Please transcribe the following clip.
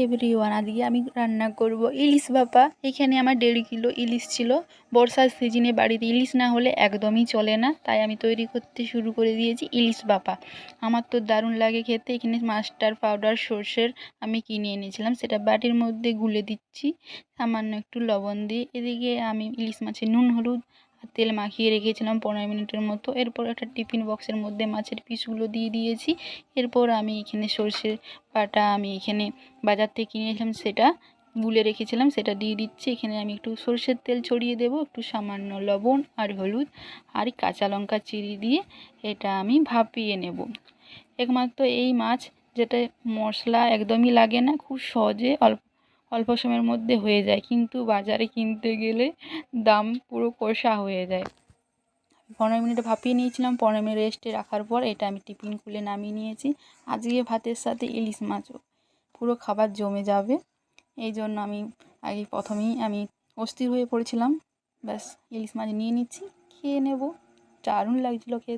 Everyone, আজকে আমি রান্না করব ইলিশ ভাপা। এখানে আমার 1.5 কিলো ইলিশ ছিল। বর্ষার সিজনে বাড়িতে ইলিশ না হলে একদমই চলে না, তাই আমি তৈরি করতে শুরু করে দিয়েছি ইলিশ ভাপা। আমার তো দারুণ লাগে খেতে। এখানে মাস্টার পাউডার সর্ষের আমি কিনে এনেছিলাম, সেটা বাটির মধ্যে গুলে দিচ্ছি সামান্য একটু লবণ দিয়ে। এদিকে আমি ইলিশ মাছে নুন হলুদ আর তেল মাখিয়ে রেখেছিলাম 15 মিনিটের মতো। এরপর একটা টিফিন বক্সের মধ্যে মাছের পিসগুলো দিয়ে দিয়েছি। এরপর আমি এখানে সর্ষের বাটা আমি এখানে বাজার থেকে কিনেছিলাম, সেটা গুলে রেখেছিলাম, সেটা দিয়ে দিচ্ছি। এখানে আমি একটু সর্ষের তেল ছড়িয়ে দেব, একটু সামান্য লবণ আর হলুদ আর কাঁচা লঙ্কা চিড়ি দিয়ে এটা আমি ভাপিয়ে নেব। একমাত্র এই মাছ যেটা মশলা একদমই লাগে না, খুব সহজে অল্প সময়ের মধ্যে হয়ে যায়, কিন্তু বাজারে কিনতে গেলে দাম পুরো কষা হয়ে যায়। 15 মিনিট ভাপিয়ে নিয়েছিলাম। 15 মিনিট রেস্টে রাখার পর এটা আমি টিফিন খুলে নামিয়ে নিয়েছি। আজকে ভাতের সাথে ইলিশ মাছও পুরো খাবার জমে যাবে, এই জন্য আমি প্রথমেই আমি অস্থির হয়ে পড়েছিলাম। ব্যাস ইলিশ মাছ নিয়ে নিচ্ছি, খেয়ে নেব। দারুণ লাগছিলো খেতে।